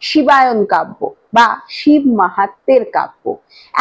শিবায়ন কাব্য বা শিব মাহাত্ম্যের কাব্য।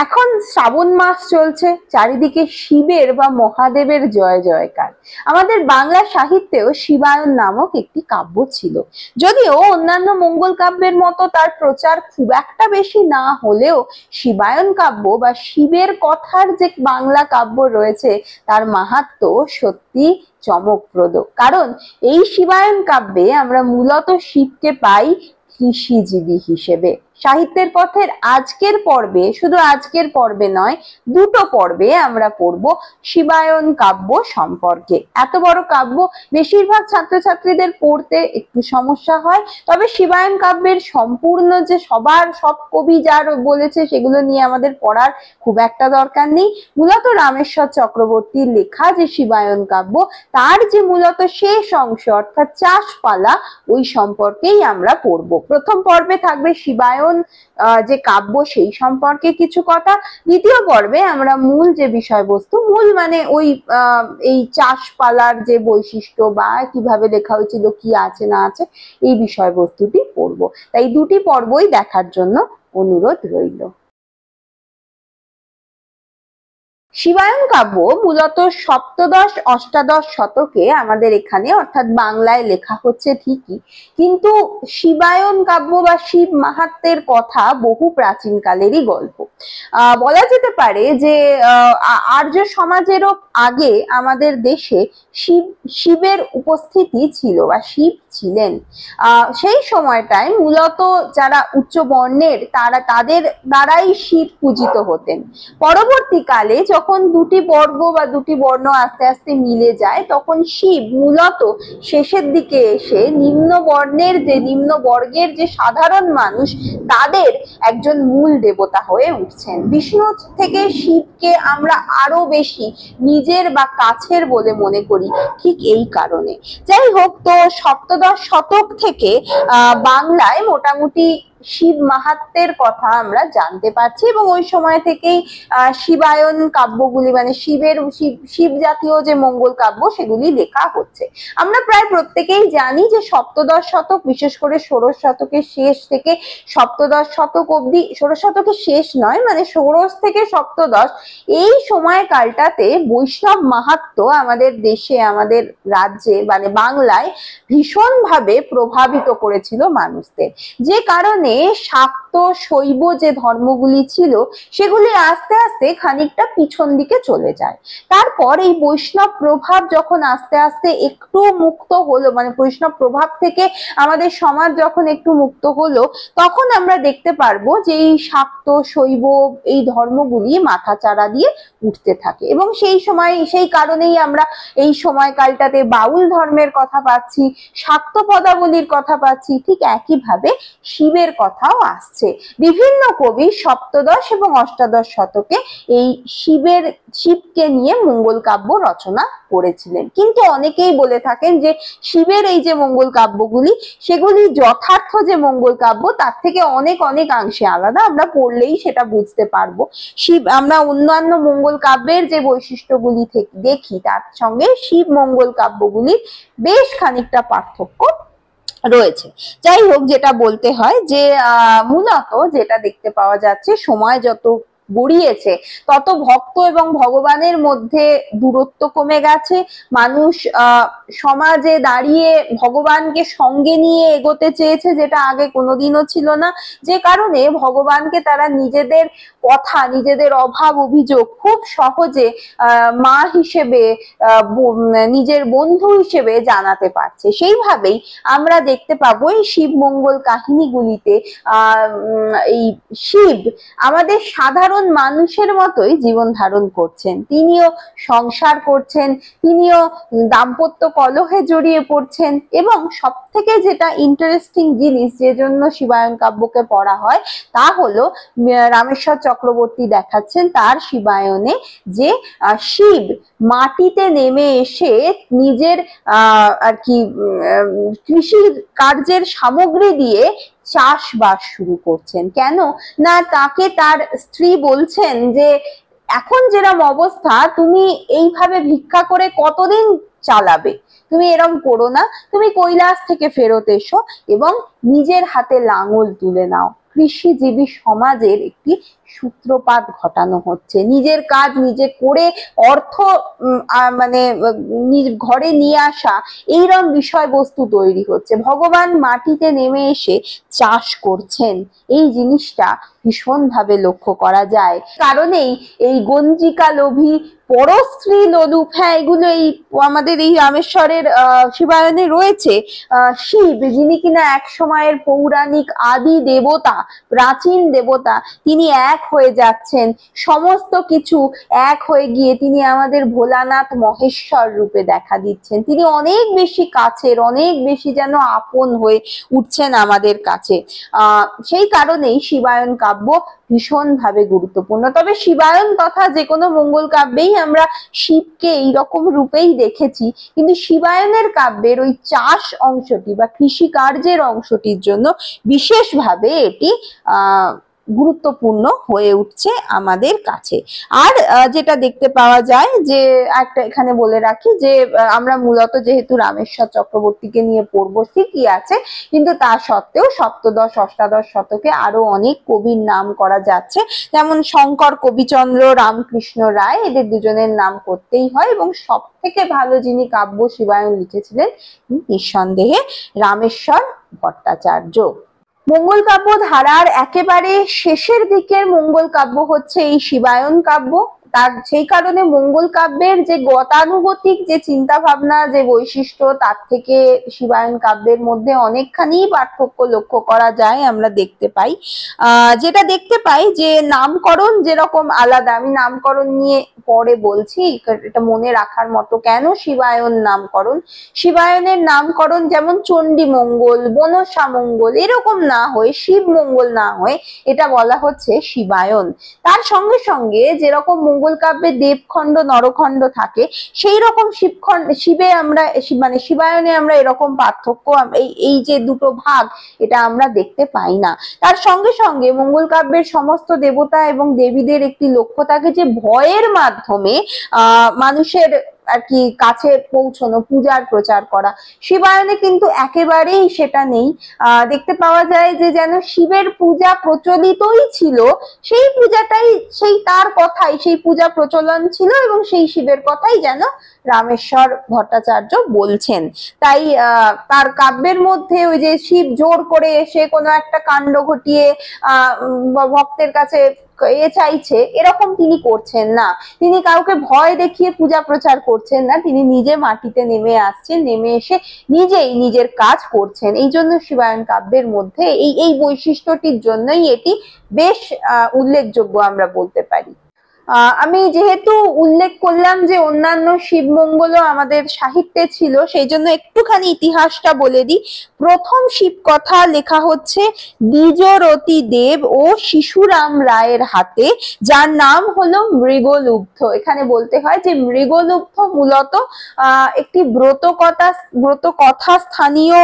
এখন শ্রাবণ মাস চলছে, চারিদিকে শিবের বা মহাদেবের জয় জয়কার। আমাদের বাংলা সাহিত্যেও শিবায়ন নামক একটি কাব্য ছিল, যদিও অন্যান্য মঙ্গল কাব্যের মতো তার প্রচার খুব একটা বেশি না হলেও শিবায়ন কাব্য বা শিবের কথার যে বাংলা কাব্য রয়েছে তার মাহাত্ম্য সত্যি চমকপ্রদ। কারণ এই শিবায়ন কাব্যে আমরা মূলত শিবকে পাই কৃষিজীবী হিসেবে। সাহিত্যের পথের আজকের পর্বে, শুধু আজকের পর্বে নয়, দুটো পর্বে আমরা পড়ব শিবায়ন কাব্য সম্পর্কে। এত বড় কাব্য বেশিরভাগ ছাত্রছাত্রীদের পড়তে একটু সমস্যা হয়, তবে শিবায়ন কাব্যের সম্পূর্ণ যে সব কবি যার বলেছে সেগুলো নিয়ে আমাদের পড়ার খুব একটা দরকার নেই। মূলত রামেশ্বর চক্রবর্তীর লেখা যে শিবায়ন কাব্য, তার যে মূলত শেষ অংশ অর্থাৎ চাষপালা, ওই সম্পর্কেই আমরা পড়ব। প্রথম পর্বে থাকবে শিবায়ন যে কাব্য সেই সম্পর্কে কিছু কথা। দ্বিতীয় পর্বে আমরা মূল যে বিষয়বস্তু, মূল মানে ওই এই চাষপালার যে বৈশিষ্ট্য বা কিভাবে লেখা হয়েছিল, কি আছে না আছে, এই বিষয়বস্তুটি পড়ব। তাই দুটি পর্বই দেখার জন্য অনুরোধ রইল। শিবায়ন কাব্য মূলত সপ্তদশ অষ্টাদশ শতকে আমাদের এখানে অর্থাৎ বাংলায় লেখা হচ্ছে ঠিকই, কিন্তু শিবায়ন কাব্য বা শিব মাহাত্ম্যের কথা বহু প্রাচীনকালেরই গল্প। বলা যেতে পারে যে আর্য সমাজেরও আগে আমাদের দেশে শিবের উপস্থিতি ছিল বা শিব ছিলেন। সেই সময়টায় মূলত যারা উচ্চ বর্ণের তাদের দ্বারাই শিব পূজিত হতেন। পরবর্তীকালে যখন দুটি বর্গ বা দুটি বর্ণ আস্তে আস্তে মিলে যায়, তখন শিব মূলত শেষের দিকে এসে নিম্ন বর্গের যে সাধারণ মানুষ তাদের একজন মূল দেবতা হয়ে উঠছেন। বিষ্ণু থেকে শিবকে আমরা আরো বেশি নিজের বা কাছের বলে মনে করি ঠিক এই কারণে। যাই হোক, তো সপ্তদশ শতক থেকে বাংলায় মোটামুটি শিব মাহাত্ম্যের কথা আমরা জানতে পারছি এবং ওই সময় থেকেই শিবায়ন কাব্যগুলি মানে শিব জাতীয় যে মঙ্গল কাব্য সেগুলি লেখা হচ্ছে। আমরা প্রায় প্রত্যেকেই জানি যে সপ্তদশ শতক, বিশেষ করে ষোড়শ শতকের শেষ থেকে সপ্তদশ শতক অব্দি, ষোড়শ শতকের শেষ নয় মানে ষোড়শ থেকে সপ্তদশ, এই সময়কালটাতে বৈষ্ণব মাহাত্ম্য আমাদের দেশে, আমাদের রাজ্যে মানে বাংলায় ভীষণভাবে প্রভাবিত করেছিল মানুষদের, যে কারণে শাক্ত শৈব যে ধর্মগুলি ছিল সেগুলি আস্তে আস্তে খানিকটা পিছন দিকে চলে যায়। তারপর এই বৈষ্ণব প্রভাব যখন আস্তে আস্তে একটু মুক্ত হলো, মানে বৈষ্ণব প্রভাব থেকে আমাদের সমাজ যখন একটু মুক্ত হলো, তখন আমরা দেখতে পারবো যে এই শাক্ত শৈব এই ধর্মগুলি মাথাচাড়া দিয়ে উঠতে থাকে এবং সেই কারণেই আমরা এই সময়কালটাতে বাউল ধর্মের কথা পাচ্ছি, শাক্ত পদাবলীর কথা পাচ্ছি, ঠিক একইভাবে শিবের কথাও আসছে। বিভিন্ন কবি সপ্তদশ এবং অষ্টাদশ শতকে এই শিবকে নিয়ে মঙ্গল কাব্য রচনা করেছিলেন। কিন্তু অনেকেই বলে থাকেন যে শিবের এই যে মঙ্গল কাব্যগুলি সেগুলি যথার্থ যে মঙ্গল কাব্য তার থেকে অনেক অনেকাংশে আলাদা, আমরা পড়লেই সেটা বুঝতে পারবো। আমরা অন্যান্য মঙ্গল কাব্যের যে বৈশিষ্ট্যগুলি দেখি তার সঙ্গে শিব মঙ্গল কাব্যগুলির বেশ খানিকটা পার্থক্য রয়েছে। যাই হোক, যেটা বলতে হয় যে মূলত যেটা দেখতে পাওয়া যাচ্ছে, সময় যত গড়িয়েছে তত ভক্ত এবং ভগবানের মধ্যে দূরত্ব কমে গেছে। মানুষ সমাজে দাঁড়িয়ে ভগবানকে সঙ্গে নিয়ে এগোতে চেয়েছে, যেটা আগে কোনোদিনও ছিল না, যে কারণে ভগবানকে তারা নিজেদের কথা, নিজেদের অভাব অভিযোগ খুব সহজে মা হিসেবে, নিজের বন্ধু হিসেবে জানাতে পারছে। সেইভাবেই আমরা দেখতে পাবো এই শিব মঙ্গল কাহিনীগুলিতে এই শিব আমাদের সাধারণ মানুষের মতোই জীবন ধারণ করছেন, তিনিও সংসার করছেন, তিনিও দাম্পত্য কলহে জড়িয়ে পড়ছেন এবং সব থেকে যেটা ইন্টারেস্টিং জিনিস যে জন্য শিবায়ন কাব্যকে পড়া হয় তা হলো রামেশ্বর চক্রবর্তী দেখাচ্ছেন তার শিবায়নে যে শিব মাটিতে নেমে এসে নিজের আর কি কৃষি কার্যের সামগ্রী দিয়ে চাষবাস শুরু করছেন। কেন না, তাকে তার স্ত্রী বলছেন যে এখন যেরকম অবস্থা, তুমি এইভাবে ভিক্ষা করে কতদিন চালাবে? তুমি এরম করো না, তুমি কৈলাস থেকে ফেরত এসো এবং নিজের হাতে লাঙল তুলে নাও। কৃষিজীবী সমাজের একটি সূত্রপাত ঘটানো হচ্ছে। নিজের কাজ নিজে করে অর্থ মানে ঘরে নিয়ে আসা, এইরকম বিষয়বস্তু তৈরি হচ্ছে। ভগবান মাটিতে নেমে এসে চাষ করছেন, এই জিনিসটা ভীষণভাবে লক্ষ্য করা যায়। কারণেই এই গঞ্জিকা লোভী, পরস্ত্রী লোলুপ, হ্যাঁ এগুলো এই আমাদের এই রামেশ্বরের শিবায়নে রয়েছে। শিব, যিনি কিনা এক সময়ের পৌরাণিক আদি দেবতা, প্রাচীন দেবতা, তিনি এক হয়ে যাচ্ছেন। সমস্ত কিছু এক হয়ে গিয়ে তিনি আমাদের ভোলানাথ মহেশ্বর রূপে দেখা দিচ্ছেন। তিনি অনেক বেশি কাছের, অনেক বেশি যেন আপন হয়ে উঠছেন আমাদের কাছে। সেই কারণেই শিবায়ন কাব্য ভীষণভাবে গুরুত্বপূর্ণ। তবে শিবায়ন তথা যে কোনো মঙ্গল কাব্যেই আমরা শিবকে এইরকম রূপেই দেখেছি, কিন্তু শিবায়নের কাব্যের ওই চাষ অংশটি বা কৃষি কার্যের অংশটির জন্য বিশেষভাবে এটি গুরুত্বপূর্ণ হয়ে উঠছে আমাদের কাছে। আর যেটা দেখতে পাওয়া যায় যে, একটা এখানে বলে রাখি যে আমরা মূলত যেহেতু রামেশ্বর চক্রবর্তীকে নিয়ে পড়বো ঠিকই আছে, কিন্তু তা সত্ত্বেও সপ্তদশ অষ্টাদশ শতকে আরো অনেক কবির নাম করা যাচ্ছে, যেমন শঙ্কর কবিচন্দ্র, রামকৃষ্ণ রায়, এদের দুজনের নাম করতেই হয়। এবং সব থেকে ভালো যিনি কাব্য শিবায়ন লিখেছিলেন নিঃসন্দেহে রামেশ্বর ভট্টাচার্য। মঙ্গল কাব্য ধারার একেবারে শেষের দিকের মঙ্গল কাব্য হচ্ছে এই শিবায়ন কাব্য। তার সেই কারণে মঙ্গল কাব্যের যে গতানুগতিক যে চিন্তা ভাবনা, যে বৈশিষ্ট্য, তার থেকে শিবায়ন কাব্যের মধ্যে অনেকখানি পার্থক্য লক্ষ্য করা যায়, আমরা দেখতে পাই। যেটা দেখতে পাই যে নামকরণ যেরকম আলাদা, আমি নামকরণ নিয়ে পরে বলছি, এটা মনে রাখার মতো। কেন শিবায়ন নামকরণ? শিবায়নের নামকরণ যেমন চণ্ডী মঙ্গল, বনসা মঙ্গল এরকম না হয়ে, শিব মঙ্গল না হয়ে এটা বলা হচ্ছে শিবায়ন। তার সঙ্গে সঙ্গে যেরকম মঙ্গল কাব্যে দেবখণ্ড নরখণ্ড থাকে, সেই রকম শিবে আমরা মানে শিবায়নে আমরা এরকম পার্থক্য, এই যে দুটো ভাগ, এটা আমরা দেখতে পাই না। তার সঙ্গে সঙ্গে মঙ্গল কাব্যের সমস্ত দেবতা এবং দেবীদের একটি লক্ষ্য থাকে যে ভয়ের মাধ্যমে মানুষের আর কি কাছে পৌঁছানো, পূজার প্রচার করা। শিবায়নে কিন্তু একেবারেই সেটা নেই। দেখতে পাওয়া যায় যে যেন শিবের পূজা প্রচলিতই ছিল, সেই পূজাটাই, সেই তার কথাই, সেই পূজা প্রচলন ছিল এবং সেই শিবের কথাই যেন রামেশ্বর ভট্টাচার্য বলছেন। তাই তার কাব্যের মধ্যে ওই যে শিব জোর করে এসে কোনো একটা কাণ্ড ঘটিয়ে ভক্তের কাছে চাইছে, এরকম তিনি করছেন না। তিনি কাউকে ভয় দেখিয়ে পূজা প্রচার করছেন না, তিনি নিজে মাটিতে নেমে আসছেন, নেমে এসে নিজেই নিজের কাজ করছেন। এই জন্য শিবায়ন কাব্যের মধ্যে এই বৈশিষ্ট্যটির জন্যই এটি বেশ উল্লেখযোগ্য আমরা বলতে পারি। আমি যেহেতু উল্লেখ করলাম যে অন্যান্য শিব মঙ্গলও আমাদের সাহিত্যে ছিল, সেই জন্য একটুখানি ইতিহাসটা বলে দিই। প্রথম শিব কথা লেখা হচ্ছে দ্বিজরতি দেব ও শিশুরাম রায়ের হাতে, যার নাম হলো মৃগলুব্ধ। এখানে বলতে হয় যে মৃগলুব্ধ মূলত একটি ব্রতকথা স্থানীয়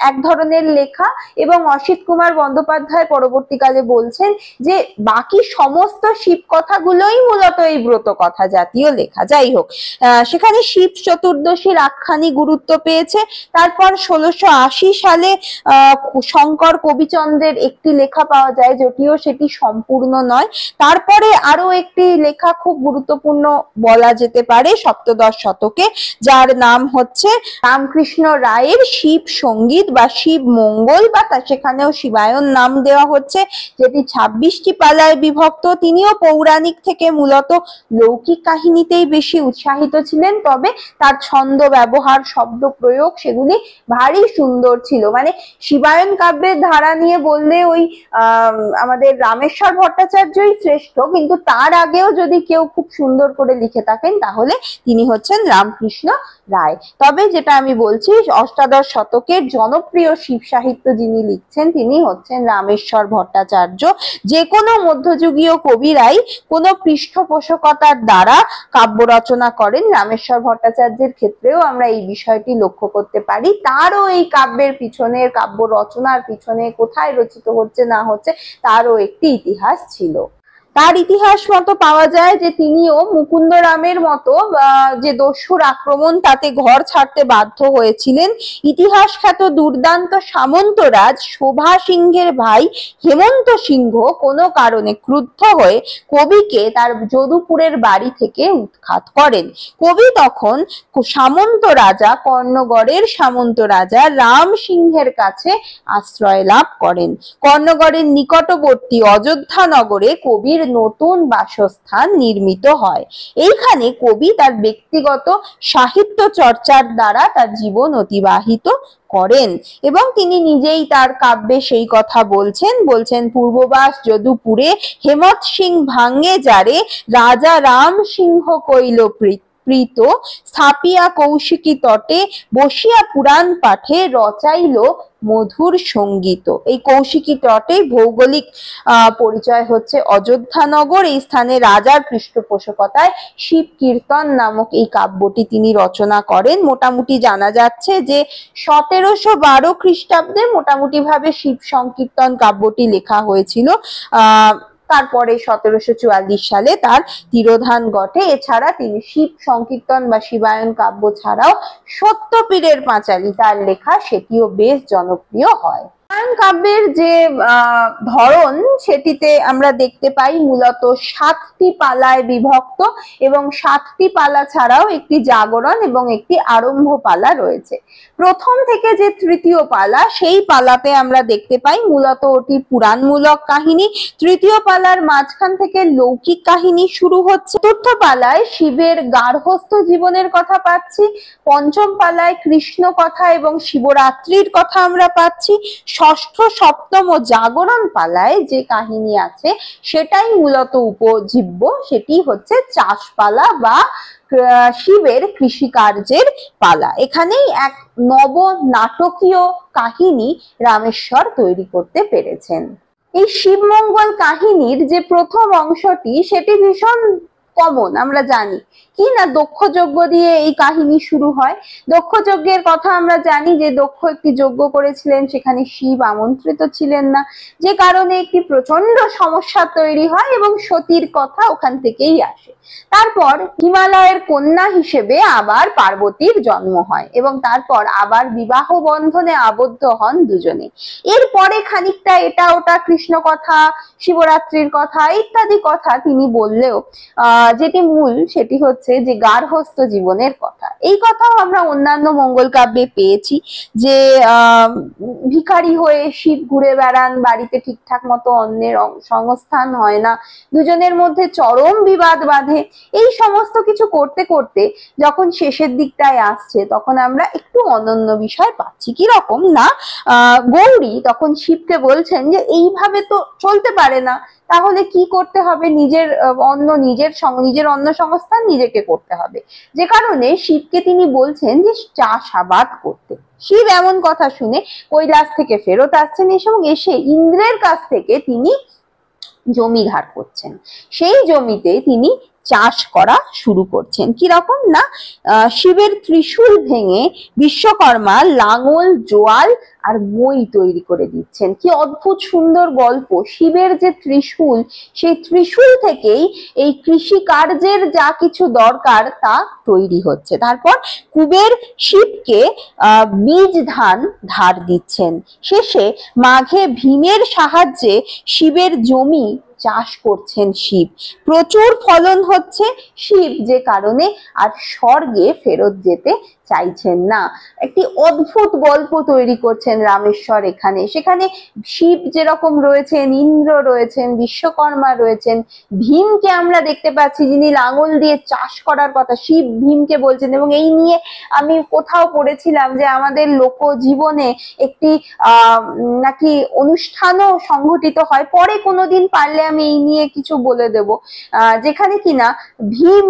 এক ধরনের লেখা, এবং অসিত কুমার বন্দ্যোপাধ্যায় পরবর্তীকালে বলছেন যে বাকি সমস্ত শিব কথাগুলোই মূলত এই ব্রত কথা জাতীয় লেখা। যাই হোক, সেখানে শিব চতুর্দশীর আখ্যানই গুরুত্ব পেয়েছে। তারপর 1680 সালে শঙ্কর কবিচন্দ্রের একটি লেখা পাওয়া যায়, যদিও সেটি সম্পূর্ণ নয়। তারপরে আরো একটি লেখা খুব গুরুত্বপূর্ণ বলা যেতে পারে সপ্তদশ শতকে, যার নাম হচ্ছে রামকৃষ্ণ রায়ের শিব সঙ্গীত বা শিব মঙ্গল, বা সেখানেও শিবায়ন নাম দেওয়া হচ্ছে, যেটি 26টি পালায় বিভক্ত। তিনিও পৌরাণিক থেকে মূলত লৌকিক কাহিনীতেই বেশি উৎসাহিত ছিলেন, তবে তার ছন্দ ব্যবহার, শব্দ প্রয়োগ, সেগুলি ভারী সুন্দর ছিল। মানে শিবায়ন কাব্যের ধারা নিয়ে বললে ওই আমাদের রামেশ্বর ভট্টাচার্যই শ্রেষ্ঠ, কিন্তু তার আগেও যদি কেউ খুব সুন্দর করে লিখে থাকেন তাহলে তিনি হচ্ছেন রামকৃষ্ণ রায়। তবে যেটা আমি বলছি, অষ্টাদশ শতকের জনপ্রিয় শিব সাহিত্য যিনি লিখছেন তিনি হচ্ছেন রামেশ্বর ভট্টাচার্য। যে কোনো মধ্যযুগীয় কবিরাই কোনো পৃষ্ঠপোষকতার দ্বারা কাব্য রচনা করেন। রামেশ্বর ভট্টাচার্যের ক্ষেত্রেও আমরা এই বিষয়টি লক্ষ্য করতে পারি। তারও এই কাব্যের পিছনে, কাব্য রচনার পিছনে কোথায় রচিত হচ্ছে না হচ্ছে তারও একটি ইতিহাস ছিল। তার ইতিহাস মতো পাওয়া যায় যে তিনিও মুকুন্দরামের মতো যে দস্যুর আক্রমণ তাতে ঘর ছাড়তে বাধ্য হয়েছিলেন। ইতিহাস খ্যাত দুর্দান্ত সামন্তরাজ শোভা সিংহের ভাই হেমন্ত সিংহ কোনো কারণে ক্রুদ্ধ হয়ে কবিকে তার যদুপুরের বাড়ি থেকে উৎখাত করেন। কবি তখন সামন্ত রাজা কর্ণগড়ের সামন্ত রাজা রাম সিংহের কাছে আশ্রয় লাভ করেন। কর্ণগড়ের নিকটবর্তী অযোধ্যা নগরে কবির নতুন বাসস্থান নির্মিত হয়। এইখানে কবি তার ব্যক্তিগত সাহিত্য চর্চার দ্বারা তার জীবন অতিবাহিত করেন এবং তিনি নিজেই তার কাব্যে সেই কথা বলছেন পূর্ববাস যদুপুরে হেমত সিং ভাঙ্গে যারে রাজা রাম সিংহ কইল প্রীত স্থাপিয়া কৌশিকী তটে বসিয়া পুরাণ পাঠে রচাইল মধুর সঙ্গীত। এই কৌশিকী তটে ভৌগোলিক পরিচয় হচ্ছে অযোধ্যা নগর। এই স্থানে রাজার পৃষ্ঠপোষকতায় শিব কীর্তন নামক এই কাব্যটি তিনি রচনা করেন। মোটামুটি জানা যাচ্ছে যে 1712 খ্রিস্টাব্দে মোটামুটি ভাবে শিব সংকীর্তন কাব্যটি লেখা হয়েছিল। তারপরে 1744 সালে তার তিরোধান ঘটে। এছাড়া তিনি শিব সংকীর্তন বা শিবায়ন কাব্য ছাড়াও সত্যপীরের পাঁচালী তার লেখা, সেটিও বেশ জনপ্রিয় হয়। শিবায়ন কাব্যের যে ধরন সেটিতে আমরা দেখতে পাই মূলত 7টি পালায় বিভক্ত এবং 7টি পালা ছাড়াও একটি জাগরণ এবং একটি আরম্ভ পালা রয়েছে। প্রথম থেকে যে তৃতীয় পালা, সেই পালাতে আমরা দেখতে পাই মূলত ওটি পুরাণমূলক কাহিনী। তৃতীয় পালার মাঝখান থেকে লৌকিক কাহিনী শুরু হচ্ছে। চতুর্থ পালায় শিবের গার্হস্থ্য জীবনের কথা পাচ্ছি। পঞ্চম পালায় কৃষ্ণ কথা এবং শিবরাত্রির কথা আমরা পাচ্ছি। ষষ্ঠ, সপ্তম ও জাগরণ পালায় যে কাহিনী আছে সেটাই মূলত উপজীব্য, সেটি হচ্ছে চাষপালা বা শিবের কৃষিকার্যের পালা। এখানেই এক নব নাটকীয় কাহিনী রামেশ্বর তৈরি করতে পেরেছেন। এই শিবমঙ্গল কাহিনীর যে প্রথম অংশটি সেটি ভীষণ কমন, আমরা জানি কি না, দক্ষ যজ্ঞ দিয়ে এই কাহিনী শুরু হয়। দক্ষ যজ্ঞের কথা আমরা জানি যে দক্ষ একটি যজ্ঞ করেছিলেন, সেখানে শিব আমন্ত্রিত ছিলেন না, যে কারণে একটি প্রচন্ড সমস্যা তৈরি হয় এবং সতীর কথা ওখান থেকেই আসে। তারপর হিমালয়ের কন্যা হিসেবে আবার পার্বতীর জন্ম হয় এবং তারপর আবার বিবাহ বন্ধনে আবদ্ধ হন দুজনে। এরপরে খানিকটা এটা ওটা কৃষ্ণ কথা, শিবরাত্রির কথা ইত্যাদি কথা তিনি বললেও যেটি মূল সেটি হচ্ছে যে গার্হস্থ্য জীবনের কথা। এই কথাও আমরা অন্যান্য মঙ্গল কাব্যে পেয়েছি যে ভিখারি হয়ে শিব ঘুরে বেড়ান, বাড়িতে ঠিকঠাক মতো অন্যের সংস্থান হয় না, দুজনের মধ্যে চরম বিবাদ বাঁধে। এই সমস্ত কিছু করতে করতে যখন শেষের দিকটায় আসছে তখন আমরা একটু অনন্য বিষয় পাচ্ছি। কি রকম না, গৌরী তখন শিবকে বলছেন যে এইভাবে তো চলতে পারে না, তাহলে কি করতে হবে, নিজের অন্ন সংস্থান নিজেকে করতে হবে। যে কারণে শিবকে তিনি বলছেন যে চাষাবাদ করতে। শিব এমন কথা শুনে কৈলাস থেকে ফেরত আসছেন এবং এসে ইন্দ্রের কাছ থেকে তিনি জমি ধার করছেন। সেই জমিতে তিনি চাষ করা শুরু করছেন। কিরকম না, শিবের ত্রিশূল ভেঙে বিশ্বকর্মা লাঙল, জোয়াল আর মই তৈরি করে দিচ্ছেন। কি অদ্ভুত সুন্দর গল্প। শিবের যে ত্রিশূল, সেই ত্রিশূল থেকেই এই কৃষি কার্যের যা কিছু দরকার তা তৈরি হচ্ছে। তারপর কুবের শিবকে বীজ ধান ধার দিচ্ছেন। শেষে মাঘে ভীমের সাহায্যে শিবের জমি চাষ করছেন শিব। প্রচুর ফলন হচ্ছে। শিব যে কারণে আর স্বর্গে ফেরত যেতে চাইছেন না। একটি অদ্ভুত গল্প তৈরি করছেন রামেশ্বর এখানে। সেখানে শিব যেরকম রয়েছেন, ইন্দ্র রয়েছেন, বিশ্বকর্মা রয়েছেন, ভীমকে আমরা দেখতে পাচ্ছি যিনি লাঙল দিয়ে চাষ করার কথা শিব ভীমকে বলছেন। এবং এই নিয়ে আমি কোথাও পড়েছিলাম যে আমাদের লোক জীবনে একটি নাকি অনুষ্ঠানও সংঘটিত হয়, পরে কোনোদিন পারলে আমি এই নিয়ে কিছু বলে দেব, যেখানে কিনা ভীম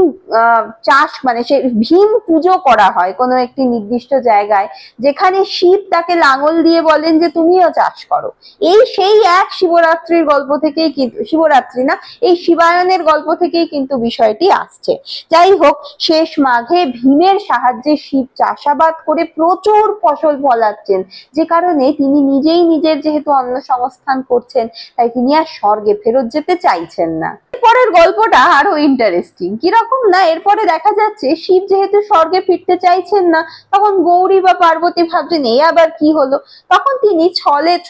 চাষ মানে সে ভীম পুজো করা হয় কোনো একটি নির্দিষ্ট জায়গায়, যেখানে শিব তাকে লাঙল দিয়ে বলেন যে তুমিও চাষ করো। এই সেই এক শিবরাত্রির গল্প থেকেই কিন্তু, শিবরাত্রি না, এই শিবায়নের গল্প থেকেই কিন্তু বিষয়টি আসছে। যাই হোক, শেষ মাঘে ভীমের সাহায্যে শিব চাষাবাদ করে প্রচুর ফসল ফলাচ্ছেন, যে কারণে তিনি নিজেই নিজের যেহেতু অন্ন সংস্থান করছেন তাই তিনি আর স্বর্গে ফেরত যেতে চাইছেন না। এরপরের গল্পটা আরো ইন্টারেস্টিং। কিরকম না, এরপরে দেখা যাচ্ছে শিব যেহেতু স্বর্গে ফিরতে চাইছেন না, তখন গৌরী বা পার্বতী ভাবছেন এই আবার কি হলো। তখন তিনি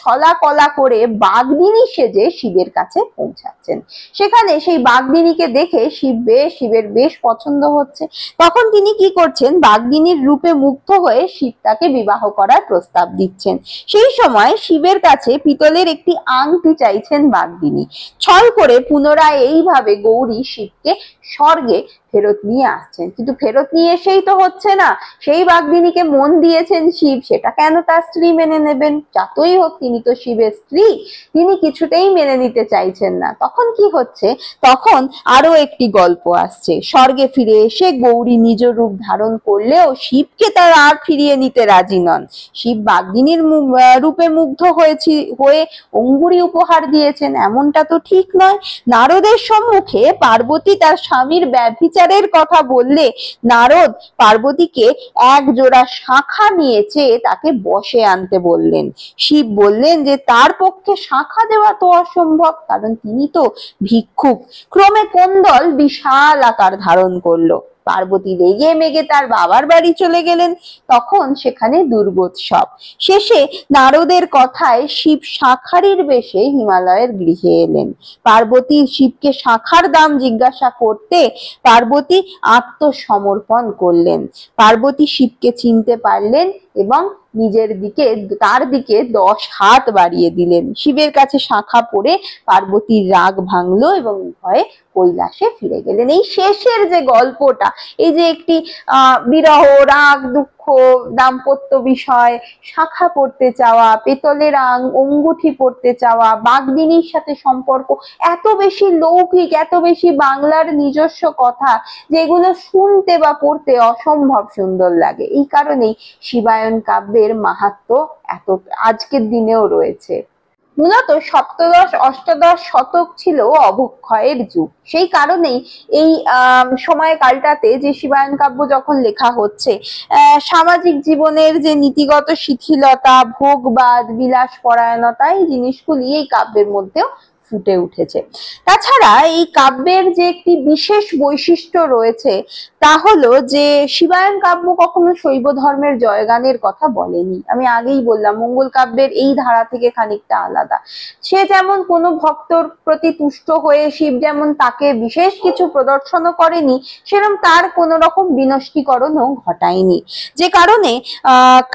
ছলা কলা করে বাগদিনী সেজে শিবের কাছে পৌঁছাচ্ছেন। সেখানে সেই বাগদিনীকে দেখে শিবের বেশ পছন্দ হচ্ছে। তখন তিনি কি করছেন, বাগদিনীর রূপে মুগ্ধ হয়ে শিব তাকে বিবাহ করার প্রস্তাব দিচ্ছেন। সেই সময় শিবের কাছে পিতলের একটি আংটি চাইছেন বাগদিনী। ছল করে পুনরায় এইভাবে গৌরী শিবকে স্বর্গে ফেরত নিয়ে আসছেন, কিন্তু ফেরত নিয়ে এসেই তো হচ্ছে না। সেই বাগদিনীকে মন দিয়েছেন শিব, সেটা কেন তার স্ত্রী মেনে নেবেন? যতই হোক তিনি তো শিবের স্ত্রী, তিনি কিছুতেই মেনে নিতে চাইছেন না। তখন কি হচ্ছে, তখন আরো একটি গল্প আসছে। স্বর্গে ফিরে এসে গৌরী নিজ রূপ ধারণ করলেও শিবকে তার আর ফিরিয়ে নিতে রাজি নন। শিব বাগদিনীর রূপে মুগ্ধ হয়ে অঙ্গুরি উপহার দিয়েছেন, এমনটা তো ঠিক নয়। নারদের সম্মুখে পার্বতী তার স্বামীর ব্যভিচারের কথা বললে নারদ পার্বতীকে এক জোড়া শাঁখা নিয়ে চেয়ে তাকে বশে আনতে বললেন। শিব বললেন যে তার পক্ষে শাঁখা দেওয়া তো অসম্ভব, কারণ তিনি তো ভিক্ষুক। ক্রমে কোন্দল বিশাল আকার ধারণ করলো। পার্বতী রেগে মেগে তার বাবার বাড়ি চলে গেলেন। তখন সেখানে দুর্গোৎসব। শেষে নারদের কথায় শিব শাঁখারির বেশে হিমালয়ের গৃহে এলেন। পার্বতী শিবকে শাঁখার দাম জিজ্ঞাসা করতে পার্বতী আত্মসমর্পণ করলেন। পার্বতী শিবকে চিনতে পারলেন এবং তার দিকে 10 হাত বাড়িয়ে দিলেন। শিবের কাছে শাঁখা পড়ে পার্বতীর রাগ ভাঙলো এবং ভয়ে কৈলাসে ফিরে গেলেন। এই শেষের যে গল্পটা, এই যে একটি বিরহ, রাগ, দুঃখ, দাম্পত্য বিষয়, শাঁখা পড়তে চাওয়া, পেতলের অঙ্গুঠি পড়তে চাওয়া, বাগদিনীর সাথে সম্পর্ক, এত বেশি লৌকিক, এত বেশি বাংলার নিজস্ব কথা, যেগুলো শুনতে বা পড়তে অসম্ভব সুন্দর লাগে। এই কারণেই শিবায়ন কাব্যের মাহাত্ম্য এত আজকের দিনেও রয়েছে। মূলত সপ্তদশ অষ্টাদশ শতক ছিল অবক্ষয়ের যুগ। সেই কারণেই এই সময়কালটাতে যে শিবায়ন কাব্য যখন লেখা হচ্ছে, সামাজিক জীবনের যে নীতিগত শিথিলতা, ভোগবাদ, বিলাস পরায়ণতা, এই জিনিসগুলি এই কাব্যের মধ্যেও ফুটে উঠেছে। তাছাড়া এই কাব্যের যে একটি বিশেষ বৈশিষ্ট্য রয়েছে তা হলো যে শিবায়ন কাব্য কখনো শৈব ধর্মের জয়গানের কথা বলেনি। আমি আগেই বললাম মঙ্গল কাব্যের এই ধারা থেকে খানিকটা আলাদা। সে যেমন কোনো ভক্তর প্রতি তুষ্ট হয়ে শিব যেমন তাকে বিশেষ কিছু প্রদর্শনও করেনি, সেরকম তার কোনো রকম বিনষ্টীকরণও ঘটায়নি। যে কারণে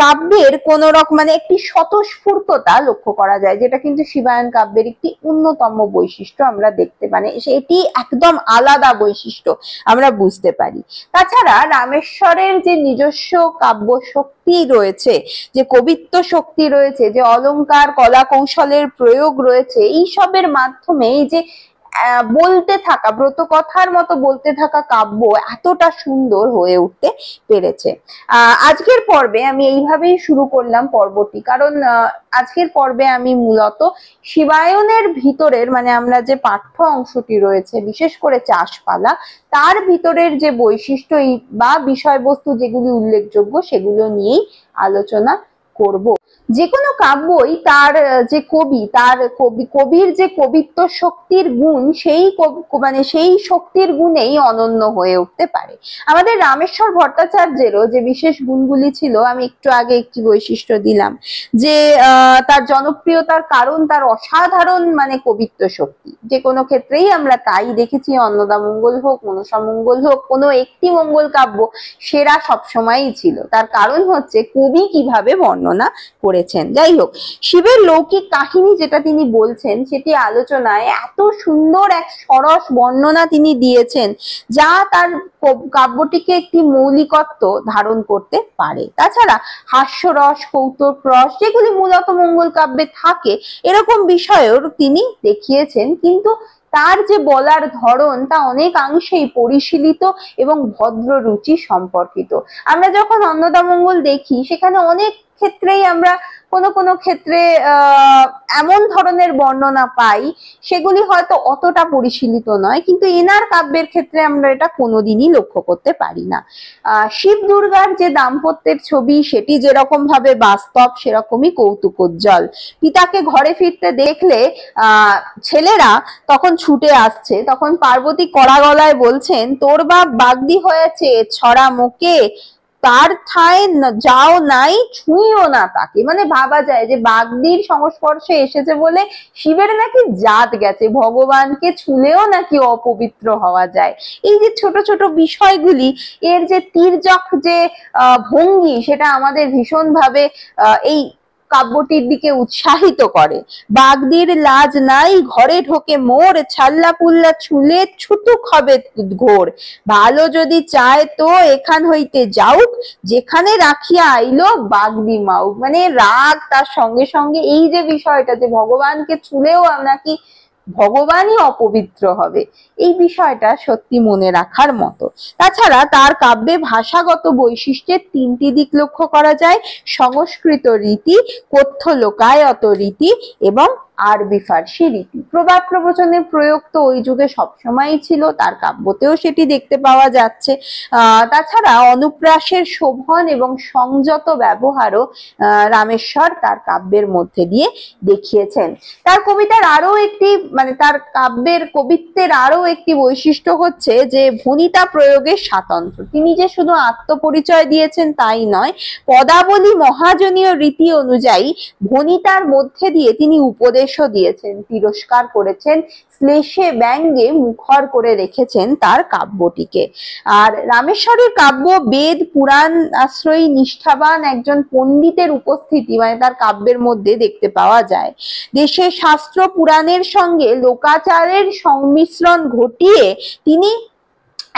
কাব্যের কোন রকম একটি স্বতঃস্ফূর্ততা লক্ষ্য করা যায়, যেটা কিন্তু শিবায়ন কাব্যের একটি অন্যতম বৈশিষ্ট্য আমরা দেখতে পাই। সেটি একদম আলাদা বৈশিষ্ট্য আমরা বুঝতে পারি। তাছাড়া রামেশ্বরের যে নিজস্ব কাব্য শক্তি রয়েছে, যে কবিত্ব শক্তি রয়েছে, যে অলংকার কলা কৌশলের প্রয়োগ রয়েছে, এই সবের মাধ্যমে এই যে বলতে থাকা ব্রতকথার মতো বলতে থাকা কাব্য এতটা সুন্দর হয়ে উঠতে পেরেছে। আজকের পর্বে আমি এইভাবেই শুরু করলাম পর্বটি, কারণ আজকের পর্বে আমি মূলত শিবায়নের ভিতরের আমরা যে পাঠ্য অংশটি রয়েছে, বিশেষ করে চাষপালা, তার ভিতরের যে বৈশিষ্ট্য বা বিষয়বস্তু যেগুলি উল্লেখযোগ্য সেগুলো নিয়েই আলোচনা করব। যে কোনো কাব্যই তার যে কবির যে কবিত্ব শক্তির গুণ, সেই শক্তির গুণেই অনন্য হয়ে উঠতে পারে। আমাদের রামেশ্বর ভট্টাচার্যেরও যে বিশেষ গুণগুলি ছিল, আমি একটু আগে একটি বৈশিষ্ট্য দিলাম, যে তার জনপ্রিয়তার কারণ তার অসাধারণ কবিত্ব শক্তি। যে কোনো ক্ষেত্রেই আমরা তাই দেখেছি, অন্নদা মঙ্গল হোক, মনসা মঙ্গল হোক, কোনো একটি মঙ্গল কাব্য সেরা সবসময়ই ছিল। তার কারণ হচ্ছে কবি কিভাবে বর্ণনা করেছেন। যাই হোক, শিবের লৌকিক কাহিনী যেটা তিনি বলছেন, সেটি আলোচনায় এত সুন্দর এক সরস বর্ণনা তিনি দিয়েছেন, যা তার কাব্যটিকে একটি মৌলিকত্ব ধারণ করতে পারে। তাছাড়া হাস্যরস, কৌতুক রস, যেগুলি মূলত মঙ্গল কাব্যে থাকে, এরকম বিষয়েও তিনি দেখিয়েছেন, কিন্তু তার যে বলার ধরন তা অনেকাংশেই পরিশীলিত এবং ভদ্র রুচি সম্পর্কিত। আমরা যখন অন্নদামঙ্গল দেখি, সেখানে অনেক ক্ষেত্রেই আমরা কোনো কোনো ক্ষেত্রে এমন ধরনের বর্ণনা পাই সেগুলি হয়তো অতটা পরিশীলিত নয়, কিন্তু এনার কাব্যের ক্ষেত্রে আমরা এটা কোনোদিনই লক্ষ্য করতে পারি না। শিব দুর্গার যে দাম্পত্যের ছবি সেটি যেরকম ভাবে বাস্তব সেরকমই কৌতুকোজ্জ্বল। পিতাকে ঘরে ফিরতে দেখলে ছেলেরা তখন ছুটে আসছে, তখন পার্বতী কড়া গলায় বলছেন, তোর বাপ বাগদি হয়েছে, ছড়া মুখে তার ঠায় যাও নাই, ছুঁইও না তাকে। মানে ভাবা যায় যে বাগদির সংস্পর্শে এসেছে বলে শিবের নাকি জাত গেছে, ভগবানকে ছুলেও নাকি অপবিত্র হওয়া যায়। এই যে ছোট ছোট বিষয়গুলি, এর যে তির্যক যে ভঙ্গি, সেটা আমাদের ভীষণ ভাবে এই কাব্যটির দিকে উৎসাহিত করে। বাগদির লাজ নাই, ঘরে ঢোকে মোর, ছাল্লা পুল্লা ছুলে ছুতুক হবে ঘোর, ভালো যদি চায় তো এখান হইতে যাউক, যেখানে রাখিয়া আইলো বাগদি মাউক। মানে রাগ, তার সঙ্গে সঙ্গে এই যে বিষয়টা যে ভগবানকে ছুলেও নাকি ভগবানই অপবিত্র হবে, এই বিষয়টা সত্যি মনে রাখার মতো। তাছাড়া তার কাব্যে ভাষাগত বৈশিষ্ট্যের তিনটি দিক লক্ষ্য করা যায়: সংস্কৃত রীতি, কথ্য লোকায়ত রীতি এবং আরবি ফার্সি রীতি। প্রবাদ প্রবচনের প্রয়োগ তো ওই যুগে সবসময়ই ছিল, তার কাব্যতেও সেটি দেখতে পাওয়া যাচ্ছে। তাছাড়া অনুপ্রাসের শোভন এবং সংযত ব্যবহারও রামেশ্বর তার কাব্যের মধ্যে দিয়ে দেখিয়েছেন। তার কবিতার আরো একটি তার কাব্যের কবিত্বের আরো একটি বৈশিষ্ট্য হচ্ছে যে ভণিতা প্রয়োগের স্বাতন্ত্র্য। তিনি যে শুধু আত্মপরিচয় দিয়েছেন তাই নয়, পদাবলী মহাজনীয় রীতি অনুযায়ী ভণিতার মধ্যে দিয়ে তিনি উপদেশও দিয়েছেন, তিরস্কার করেছেন, শ্লেষে ব্যঙ্গে মুখর করে রেখেছেন তার কাব্যটিকে। আর রামেশ্বরের কাব্য বেদ পুরাণ আশ্রয়ী নিষ্ঠাবান একজন পণ্ডিতের উপস্থিতি তার কাব্যের মধ্যে দেখতে পাওয়া যায়। দেশের শাস্ত্র পুরাণের সঙ্গে লোকাচারের সংমিশ্রণ ঘটিয়ে তিনি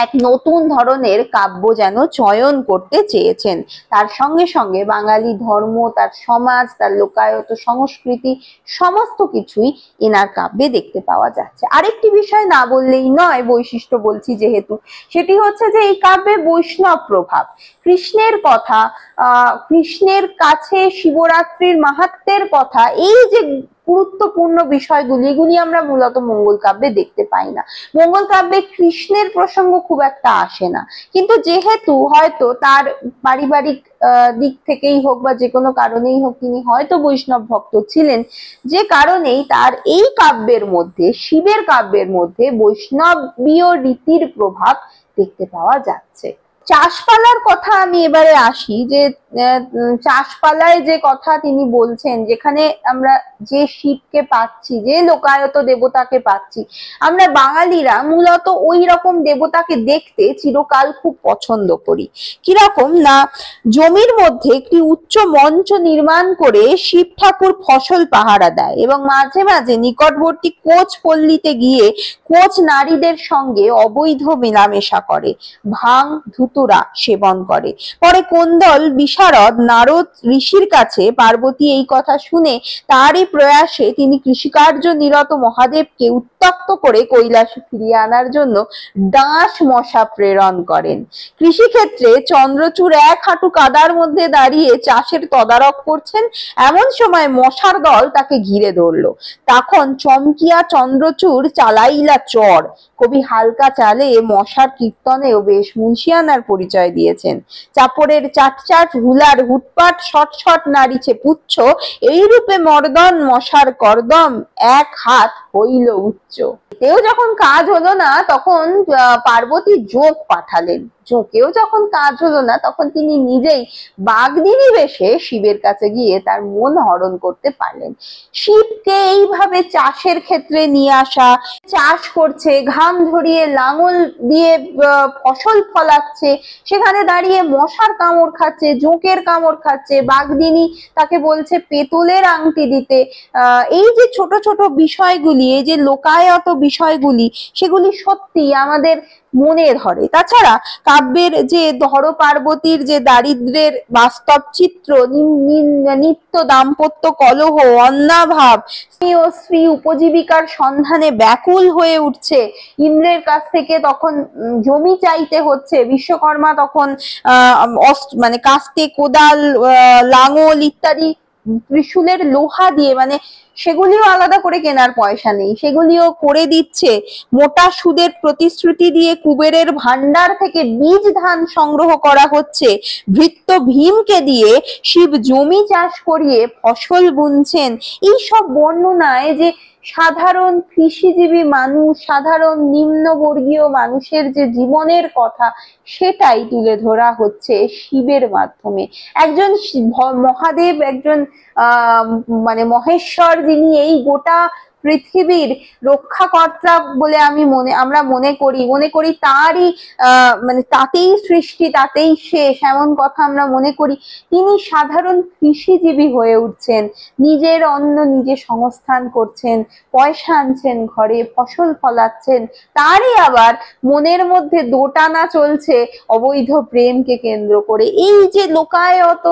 এক নতুন ধরনের কাব্য যেন চয়ন করতে চেয়েছেন। তার সঙ্গে সঙ্গে বাঙালি ধর্ম, তার সমাজ, তার লোকায়ত সংস্কৃতি সমস্ত কিছুই এনার কাব্যে দেখতে পাওয়া যাচ্ছে। আরেকটি বিষয় না বললেই নয়, বৈশিষ্ট্য বলছি যেহেতু, সেটি হচ্ছে যে এই কাব্যে বৈষ্ণব প্রভাব, কৃষ্ণের কথা, কৃষ্ণের কাছে শিবরাত্রির মাহাত্ম্যের কথা, এই যে গুরুত্বপূর্ণ বিষয়গুলি, এগুলি আমরা মূলত মঙ্গল কাব্যে দেখতে পাই না। মঙ্গল কাব্যে কৃষ্ণের প্রসঙ্গ খুব একটা আসে না, কিন্তু যেহেতু হয়তো তার পারিবারিক দিক থেকেই হোক বা যে কোনো কারণেই হোক তিনি হয়তো বৈষ্ণব ভক্ত ছিলেন, যে কারণেই তার এই কাব্যের মধ্যে, শিবের কাব্যের মধ্যে বৈষ্ণবীয় রীতির প্রভাব দেখতে পাওয়া যাচ্ছে। চাষপালার কথা আমি এবারে আসি, যে চাষপালায় যে কথা তিনি বলছেন, যেখানে আমরা যে শিবকে পাচ্ছি, যে লোকায়ত দেবতাকে পাচ্ছি, আমরা বাঙালিরা মূলত ওই রকম দেবতাকে দেখতে চিরকাল খুব পছন্দ করি। কিরকম না, জমির মধ্যে একটি উচ্চ মঞ্চ নির্মাণ করে শিব ঠাকুর ফসল পাহারা দেয় এবং মাঝে মাঝে নিকটবর্তী কোচ পল্লীতে গিয়ে কোচ নারীদের সঙ্গে অবৈধ মেলামেশা করে, ভাং ধুতুরা সেবন করে। পরে কোন্দল বিশারদ নারদ ঋষির কাছে পার্বতী এই কথা শুনে তারই প্রয়াসে তিনি কৃষিকার্য নিরত মহাদেবকে উত্ত্যক্ত করে কৈলাসে ফিরিয়ে আনার জন্য ডাঁশ মশা প্রেরণ করেন। কৃষিক্ষেত্রে চন্দ্রচূড় এক হাঁটু কাদার মধ্যে দাঁড়িয়ে চাষের তদারক করছেন, এমন সময় মশার দল তাকে ঘিরে ধরল। তখন চমকিয়া চন্দ্রচূড় চালাইলা চর। কবি হালকা চালে মশার কীর্তনেও বেশ মুন্সিয়ানার পরিচয় দিয়েছেন। চাপড়ের চাটচাট, হুলার হুটপাট, শটশট নাড়িছে পুচ্ছ, এইরূপে মর্দন মশার করদম, এক হাত হইল উচ্চ। এতেও যখন কাজ হলো না তখন পার্বতী যোগ পাঠালেন, যোগেও যখন কাজ হলো না তখন তিনি নিজেই বাগদিনী বেশে শিবের কাছে গিয়ে তার মন হরণ করতে পারলেন। শিবকে এইভাবে চাষের ক্ষেত্রে নিয়ে আসা, চাষ করছে, ঘাম ঝরিয়ে লাঙল দিয়ে ফসল ফলাচ্ছে, সেখানে দাঁড়িয়ে মশার কামড় খাচ্ছে, জোঁকের কামড় খাচ্ছে, বাগদিনী তাকে বলছে পেতলের আংটি দিতে। এই যে ছোট ছোট বিষয়গুলি, এই যে লোকায়ত বিষয়গুলি, সেগুলি সত্যি আমাদের মনে ধরে। তাছাড়া কাব্যের যে ধর পার্বতীর যে দারিদ্রের বাস্তব চিত্র, নিত্য দাম্পত্য কলহ, অন্নাভাব, স্ত্রী ও স্ত্রী উপজীবিকার সন্ধানে ব্যাকুল হয়ে উঠছে, ইন্দ্রের কাছ থেকে তখন জমি চাইতে হচ্ছে, বিশ্বকর্মা তখন কাস্তে, কোদাল, লাঙল ইত্যাদি ত্রিশূলের লোহা দিয়ে, মানে সেগুলিও আলাদা করে কেনার পয়সা নেই, সেগুলিও করে দিচ্ছে মোটা সুদের প্রতিশ্রুতি দিয়ে। কুবেরের ভান্ডার থেকে বীজ ধান সংগ্রহ করা হচ্ছে, ভৃত্য ভীমকে দিয়ে শিব জমি চাষ করিয়ে ফসল বুনছেন। এই সব বর্ণনায় যে সাধারণ কৃষিজীবী মানুষ, সাধারণ নিম্নবর্গীয় মানুষের যে জীবনের কথা, সেটাই তুলে ধরা হচ্ছে শিবের মাধ্যমে। একজন মহাদেব, একজন মানে মহেশ্বর, যিনি এই গোটা পৃথিবীর রক্ষাকর্তা বলে আমরা মনে করি তারই মানে তাতেই সৃষ্টি, তাতেই শেষ, এমন কথা আমরা মনে করি। তিনি সাধারণ কৃষিজীবী হয়ে উঠছেন, নিজের অন্ন নিজে সংস্থান করছেন, পয়সা আনছেন ঘরে, ফসল ফলাচ্ছেন। তারই আবার মনের মধ্যে দোটানা চলছে অবৈধ প্রেমকে কেন্দ্র করে। এই যে লোকায়ত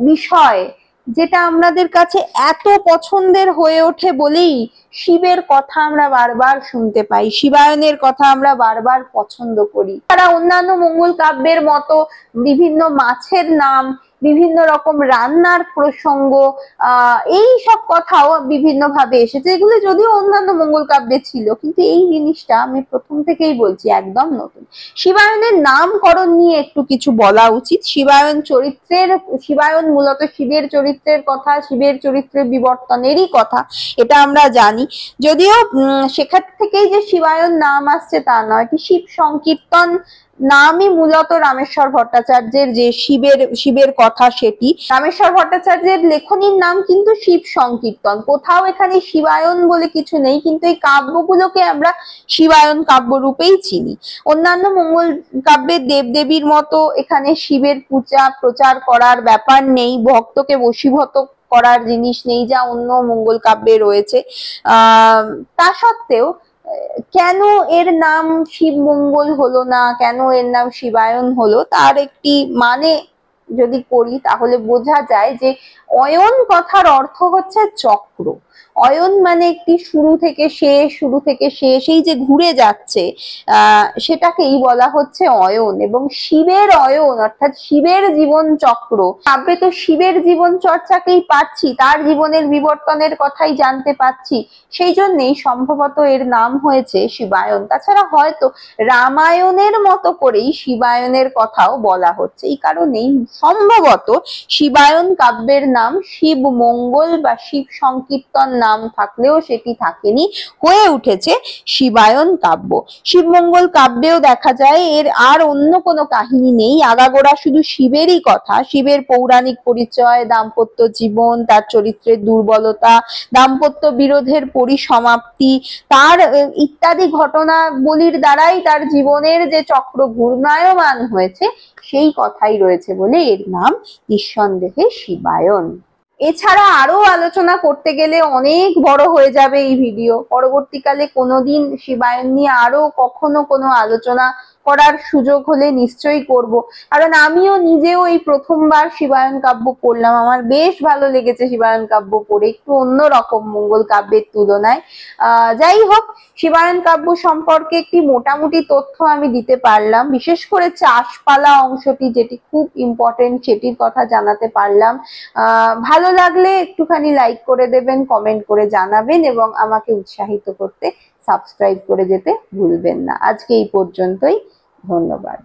বিষয়, যেটা আমাদের কাছে এত পছন্দের হয়ে ওঠে বলেই শিবের কথা আমরা বারবার শুনতে পাই, শিবায়নের কথা আমরা বারবার পছন্দ করি। তারা অন্যান্য মঙ্গল কাব্যের মতো বিভিন্ন মাছের নাম, বিভিন্ন রকম রান্নার প্রসঙ্গ, এই সব কথাও বিভিন্ন ভাবে এসেছে, এগুলো যদিও অন্যান্য মঙ্গল কাব্যে ছিল, কিন্তু এই জিনিসটা আমি প্রথম থেকেই বলছি একদম নতুন। শিবায়নের নামকরণ নিয়ে একটু কিছু বলা উচিত। শিবায়ন মূলত শিবের চরিত্রের কথা, শিবের চরিত্রের বিবর্তনেরই কথা, এটা আমরা জানি। যদিও সেখান থেকেই যে শিবায়ন নাম আসছে তা নয়, এটি শিব সংকীর্তন নামই মূলত রামেশ্বর ভট্টাচার্যের যে শিবের কথা, সেটি রামেশ্বর ভট্টাচার্যের লেখনীর নাম কিন্তু শিব সংকীর্তন। কোথাও এখানে শিবায়ন বলে কিছু নেই, কিন্তু এই কাব্যগুলোকে আমরা শিবায়ন কাব্য রূপেই চিনি। অন্যান্য মঙ্গল কাব্যের দেবদেবীর মতো এখানে শিবের পূজা প্রচার করার ব্যাপার নেই, ভক্তকে বশীভূত করার জিনিস নেই, যা অন্য মঙ্গল কাব্যে রয়েছে। তা সত্ত্বেও কেন এর নাম শিব মঙ্গল হলো না, কেন এর নাম শিবায়ন হলো, তার একটি মানে যদি করি তাহলে বোঝা যায় যে অয়ন কথার অর্থ হচ্ছে চক্র। অয়ন মানে একটি শুরু থেকে শেষ, এই যে ঘুরে যাচ্ছে, সেটাকেই বলা হচ্ছে অয়ন। এবং শিবের অয়ন অর্থাৎ শিবের জীবন চক্র, কাব্যে তো শিবের জীবন চর্চাকেই পাচ্ছি, তার জীবনের বিবর্তনের কথাই জানতে পাচ্ছি, সেই জন্যই সম্ভবত এর নাম হয়েছে শিবায়ন। তাছাড়া হয়তো রামায়ণের মতো করেই শিবায়নের কথাও বলা হচ্ছে, এই কারণেই সম্ভবত শিবায়ন কাব্যের নাম শিব মঙ্গল বা শিব সংকীর্তন নাম থাকলেও সেটি থাকেনি, হয়ে উঠেছে শিবায়ন কাব্য। শিবমঙ্গল কাব্যেও দেখা যায় এর আর অন্য কোনো কাহিনী নেই, আগাগোড়া শুধু শিবেরই কথা, শিবের পৌরাণিক পরিচয়, দাম্পত্য জীবন, তার চরিত্রের দুর্বলতা, দাম্পত্য বিরোধের পরিসমাপ্তি, তার ইত্যাদি ঘটনাবলীর দ্বারাই তার জীবনের যে চক্র ঘূর্ণায়মান হয়েছে, সেই কথাই রয়েছে বলে এর নাম নিঃসন্দেহে শিবায়ন। এছাড়া আরো আলোচনা করতে গেলে অনেক বড় হয়ে যাবে এই ভিডিও, পরবর্তীকালে কোনোদিন শিবায়ন নিয়ে আরো কখনো কোনো আলোচনা করার সুযোগ হলে নিশ্চয়ই করব, কারণ আমিও নিজেও এই প্রথমবার শিবায়ন কাব্য পড়লাম, আমার বেশ ভালো লেগেছে শিবায়ন কাব্য পড়ে, একটু অন্যরকম মঙ্গল কাব্যের তুলনায়। যাই হোক, শিবায়ন কাব্য সম্পর্কে একটি মোটামুটি তথ্য আমি দিতে পারলাম, বিশেষ করে চাষপালা অংশটি যেটি খুব ইম্পর্টেন্ট, সেটির কথা জানাতে পারলাম। ভালো লাগলে একটুখানি লাইক করে দেবেন, কমেন্ট করে জানাবেন এবং আমাকে উৎসাহিত করতে সাবস্ক্রাইব করে যেতে ভুলবেন না। আজকে এই পর্যন্তই, ধন্যবাদ।